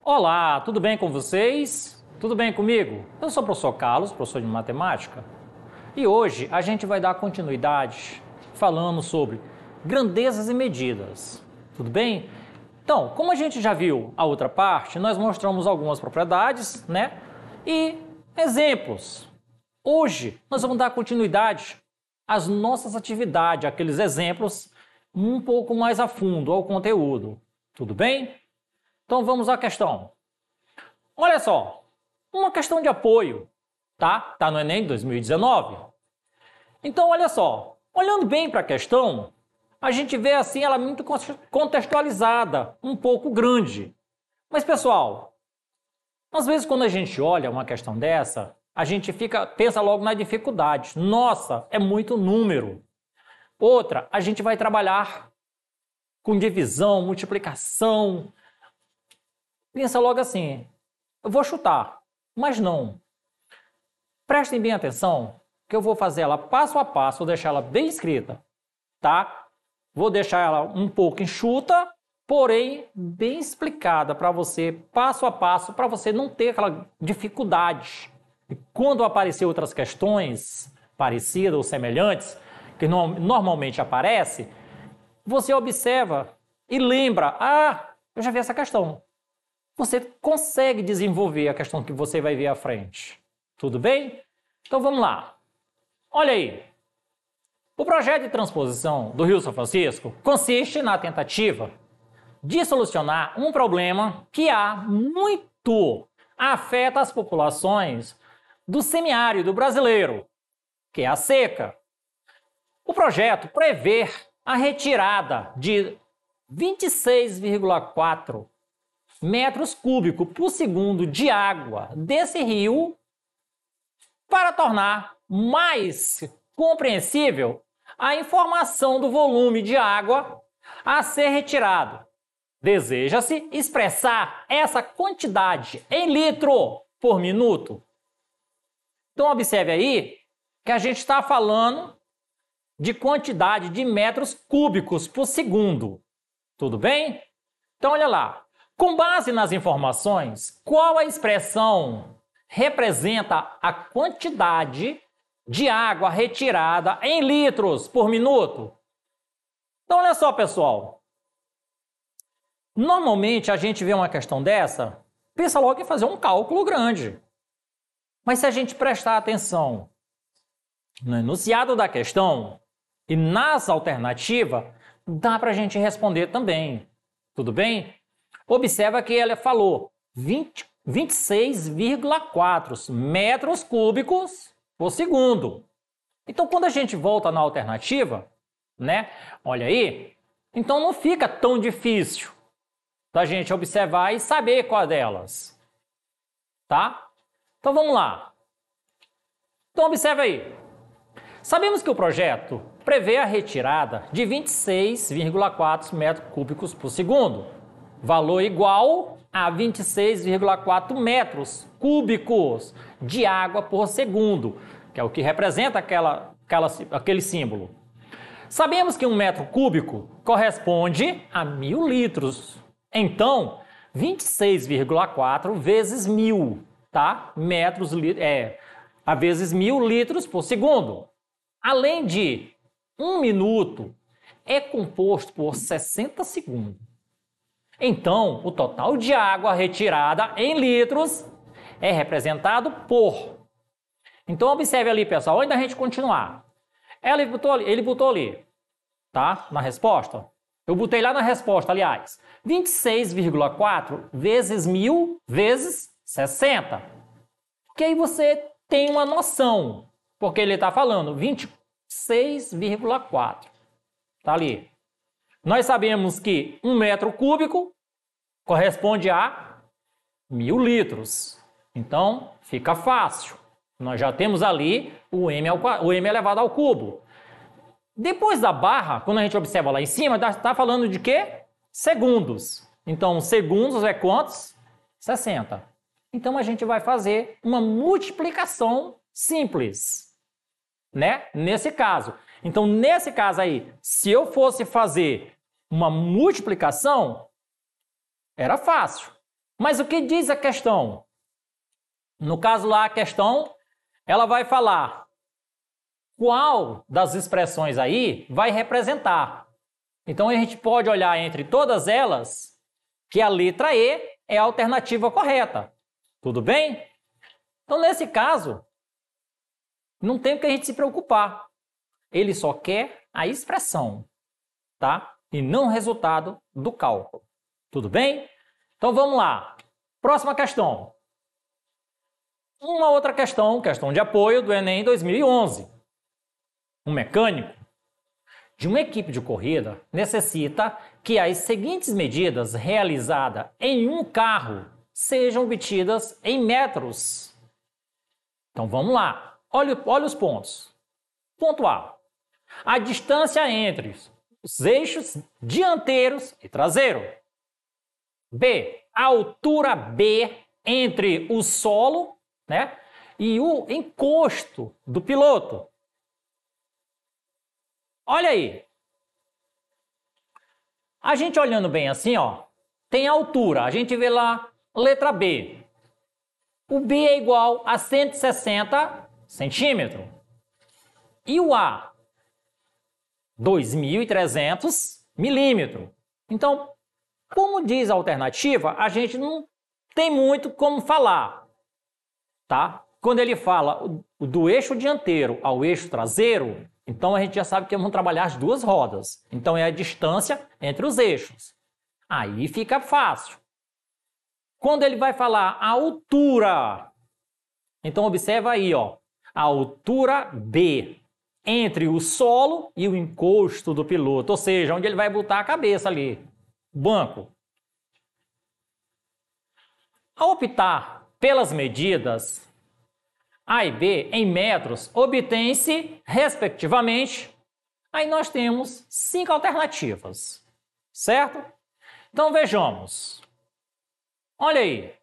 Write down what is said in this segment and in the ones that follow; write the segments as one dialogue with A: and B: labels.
A: Olá, tudo bem com vocês? Tudo bem comigo? Eu sou o professor Carlos, professor de matemática, e hoje a gente vai dar continuidade falando sobre grandezas e medidas. Tudo bem? Então, como a gente já viu a outra parte, nós mostramos algumas propriedades, né? E exemplos. Hoje nós vamos dar continuidade às nossas atividades, aqueles exemplos um pouco mais a fundo ao conteúdo. Tudo bem? Então vamos à questão. Olha só, uma questão de apoio, tá? Tá no Enem 2019. Então olha só, olhando bem para a questão, a gente vê assim ela muito contextualizada, um pouco grande. Mas pessoal, às vezes quando a gente olha uma questão dessa, a gente pensa logo na dificuldade. Nossa, é muito número. Outra, a gente vai trabalhar com divisão, multiplicação. Pensa logo assim, eu vou chutar, mas não. Prestem bem atenção, que eu vou fazer ela passo a passo, vou deixar ela bem escrita, tá? Vou deixar ela um pouco enxuta, porém bem explicada para você, passo a passo, para você não ter aquela dificuldade. E quando aparecer outras questões parecidas ou semelhantes, que normalmente aparece, você observa e lembra, eu já vi essa questão. Você consegue desenvolver a questão que você vai ver à frente. Tudo bem? Então vamos lá. Olha aí. O projeto de transposição do Rio São Francisco consiste na tentativa de solucionar um problema que afeta as populações do semiárido brasileiro, que é a seca. O projeto prevê a retirada de 26,4 metros cúbicos por segundo de água desse rio para tornar mais compreensível a informação do volume de água a ser retirado. Deseja-se expressar essa quantidade em litro por minuto. Então observe aí que a gente está falando de quantidade de metros cúbicos por segundo. Tudo bem? Então olha lá. Com base nas informações, qual a expressão representa a quantidade de água retirada em litros por minuto? Então, olha só, pessoal. Normalmente, a gente vê uma questão dessa, pensa logo em fazer um cálculo grande. Mas se a gente prestar atenção no enunciado da questão e nas alternativas, dá para a gente responder também. Tudo bem? Observa que ela falou 26,4 metros cúbicos por segundo. Então, quando a gente volta na alternativa, né? Olha aí. Então, não fica tão difícil da gente observar e saber qual delas. Tá? Então, vamos lá. Então, observa aí. Sabemos que o projeto prevê a retirada de 26,4 metros cúbicos por segundo. Valor igual a 26,4 metros cúbicos de água por segundo, que é o que representa aquele símbolo. Sabemos que 1 metro cúbico corresponde a 1.000 litros. Então, 26,4 vezes 1.000, tá? A vezes 1.000 litros por segundo. Além de 1 minuto é composto por 60 segundos. Então, o total de água retirada em litros é representado por. Então, observe ali, pessoal, antes da gente continuar. Ele botou ali, tá? Na resposta. Eu botei lá na resposta, aliás. 26,4 vezes 1.000 vezes 60. Que aí você tem uma noção. Porque ele está falando 26,4. Tá ali. Nós sabemos que 1 metro cúbico corresponde a 1.000 litros. Então, fica fácil. Nós já temos ali o m elevado ao cubo. Depois da barra, quando a gente observa lá em cima, está falando de quê? segundos. Então, segundos é quantos? 60. Então, a gente vai fazer uma multiplicação simples, né? Nesse caso. Então, nesse caso aí, se eu fosse fazer uma multiplicação, era fácil. Mas o que diz a questão? No caso lá, a questão, ela vai falar qual das expressões aí vai representar. Então, a gente pode olhar entre todas elas que a letra E é a alternativa correta. Tudo bem? Então, nesse caso, não tem o que a gente se preocupar. Ele só quer a expressão, tá? E não o resultado do cálculo. Tudo bem? Então, vamos lá. Próxima questão. Uma outra questão de apoio do Enem 2011. Um mecânico de uma equipe de corrida necessita que as seguintes medidas realizadas em um carro sejam obtidas em metros. Então vamos lá. Olha os pontos. Ponto A. A distância entre os eixos dianteiros e traseiro. B. A altura B entre o solo, né, e o encosto do piloto. Olha aí. A gente olhando bem assim, ó, tem a altura. A gente vê lá, letra B. O B é igual a 160 centímetros. E o A? 2.300 milímetros. Então, como diz a alternativa, a gente não tem muito como falar, tá? Quando ele fala do eixo dianteiro ao eixo traseiro, então a gente já sabe que vamos trabalhar as duas rodas. Então é a distância entre os eixos. Aí fica fácil. Quando ele vai falar a altura, então observa aí, ó, a altura B entre o solo e o encosto do piloto, ou seja, onde ele vai botar a cabeça ali, banco. Ao optar pelas medidas A e B em metros, obtém-se, respectivamente, aí nós temos 5 alternativas, certo? Então vejamos. Olha aí.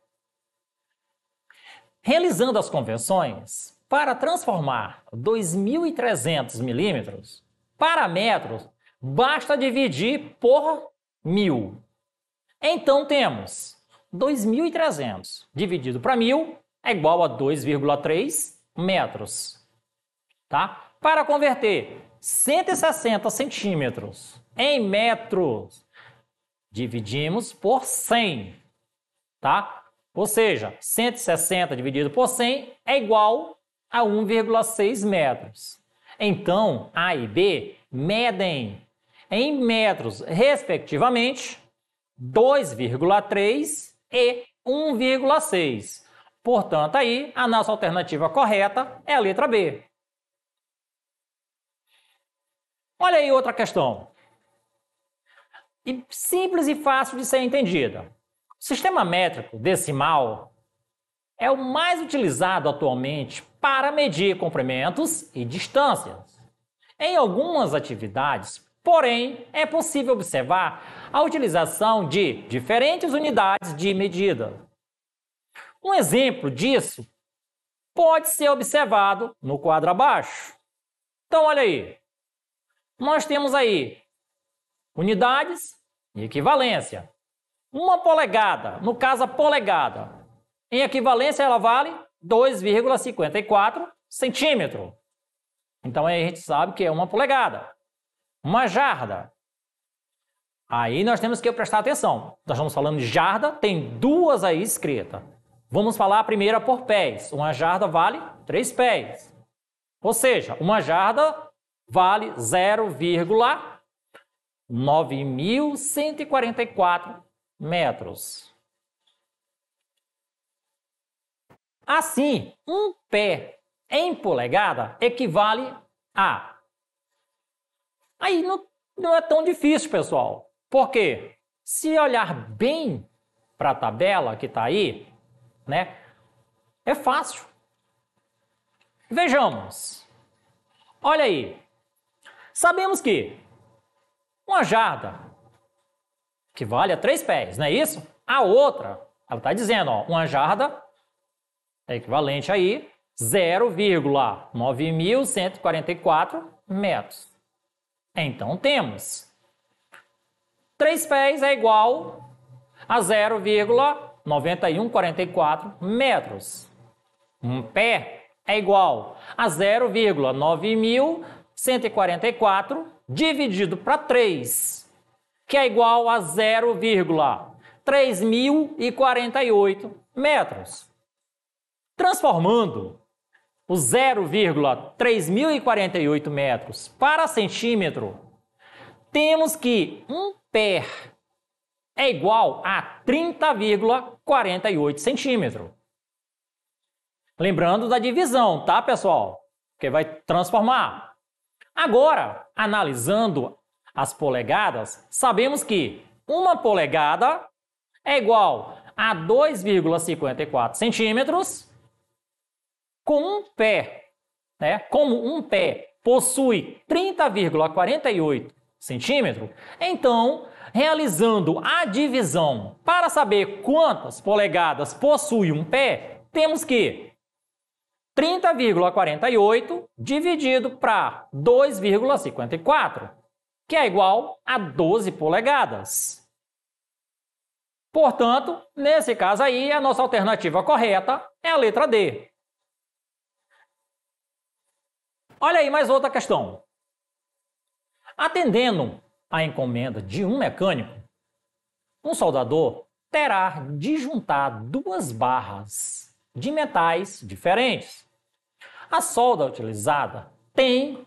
A: Realizando as conversões, para transformar 2.300 milímetros para metros, basta dividir por 1.000. Então temos 2.300 dividido para 1.000 é igual a 2,3 metros. Tá? Para converter 160 centímetros em metros, dividimos por 100. Tá? Ou seja, 160 dividido por 100 é igual a 1,6 metros. Então, A e B medem em metros, respectivamente, 2,3 e 1,6. Portanto, aí, a nossa alternativa correta é a letra B. Olha aí outra questão. Simples e fácil de ser entendida. O sistema métrico decimal é o mais utilizado atualmente para medir comprimentos e distâncias. Em algumas atividades, porém, é possível observar a utilização de diferentes unidades de medida. Um exemplo disso pode ser observado no quadro abaixo. Então, olha aí. Nós temos aí unidades e equivalência. Uma polegada, no caso a polegada, em equivalência ela vale 2,54 centímetros. Então aí a gente sabe que é uma polegada. Uma jarda. Aí nós temos que prestar atenção. Nós estamos falando de jarda, tem duas aí escritas. Vamos falar a primeira por pés. Uma jarda vale 3 pés. Ou seja, uma jarda vale 0,9144 metros. Assim, um pé em polegada equivale a... Aí não é tão difícil, pessoal. Por quê? Se olhar bem para a tabela que está aí, né, é fácil. Vejamos. Olha aí. Sabemos que uma jarda equivale a 3 pés, não é isso? A outra, ela está dizendo, ó, uma jarda é equivalente aí 0,9144 metros. Então, temos 3 pés é igual a 0,9144 metros. Um pé é igual a 0,9144 dividido para 3, que é igual a 0,3048 metros. Transformando o 0,3048 metros para centímetro, temos que um pé é igual a 30,48 centímetros. Lembrando da divisão, tá, pessoal? Que vai transformar. Agora, analisando as polegadas, sabemos que uma polegada é igual a 2,54 centímetros. Com um pé, né? Como um pé possui 30,48 centímetros, então, realizando a divisão para saber quantas polegadas possui um pé, temos que 30,48 dividido para 2,54, que é igual a 12 polegadas. Portanto, nesse caso aí, a nossa alternativa correta é a letra D. Olha aí mais outra questão. Atendendo à encomenda de um mecânico, um soldador terá de juntar duas barras de metais diferentes. A solda utilizada tem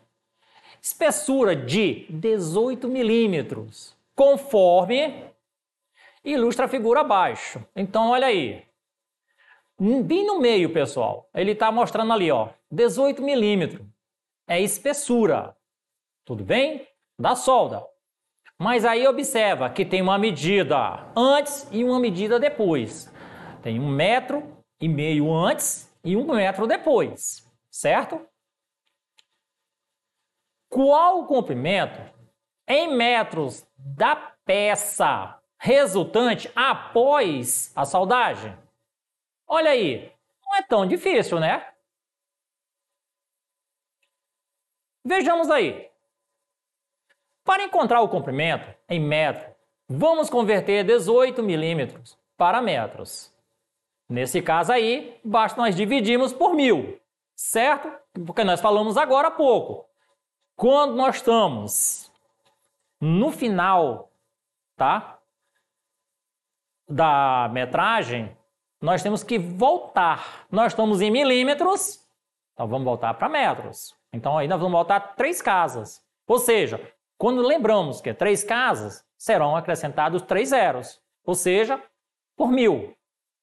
A: espessura de 18 milímetros, conforme ilustra a figura abaixo. Então, olha aí. Bem no meio, pessoal, ele está mostrando ali, ó, 18 milímetros. É espessura, tudo bem? Da solda. Mas aí observa que tem uma medida antes e uma medida depois. Tem 1,5 metro antes e 1 metro depois, certo? Qual o comprimento em metros da peça resultante após a soldagem? Olha aí, não é tão difícil, né? Vejamos aí. Para encontrar o comprimento em metro, vamos converter 18 milímetros para metros. Nesse caso aí, basta nós dividirmos por 1000, certo? Porque nós falamos agora há pouco. Quando nós estamos no final, tá, da metragem, nós temos que voltar. Nós estamos em milímetros, então vamos voltar para metros. Então, aí nós vamos voltar 3 casas. Ou seja, quando lembramos que 3 casas, serão acrescentados 3 zeros. Ou seja, por 1000.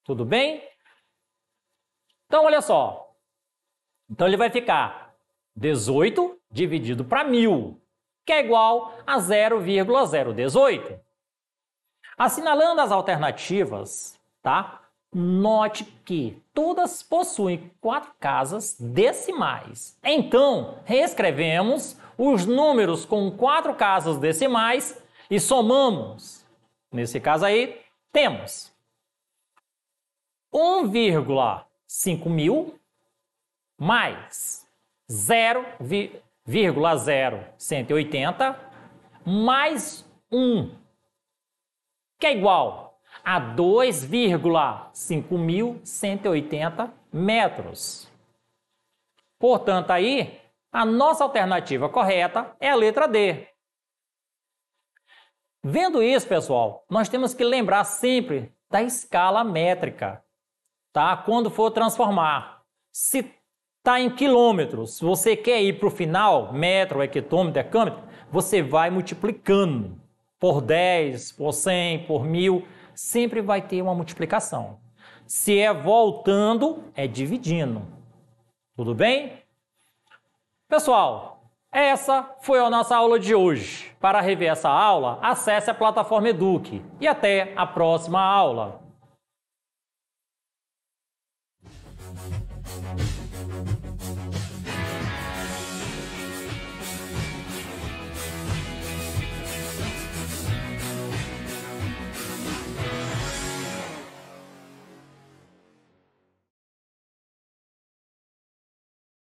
A: Tudo bem? Então, olha só. Então, ele vai ficar 18 dividido para 1000, que é igual a 0,018. Assinalando as alternativas, tá? Note que todas possuem 4 casas decimais. Então, reescrevemos os números com 4 casas decimais e somamos. Nesse caso aí, temos 1,5000 mais 0,0180 mais 1, que é igual a 2,5180 metros. Portanto, aí, a nossa alternativa correta é a letra D. Vendo isso, pessoal, nós temos que lembrar sempre da escala métrica, tá? Quando for transformar. Se está em quilômetros, se você quer ir para o final, metro, hectômetro, decâmetro, você vai multiplicando por 10, por 100, por 1000, sempre vai ter uma multiplicação. Se é voltando, é dividindo. Tudo bem? Pessoal, essa foi a nossa aula de hoje. Para rever essa aula, acesse a plataforma Eduque e até a próxima aula.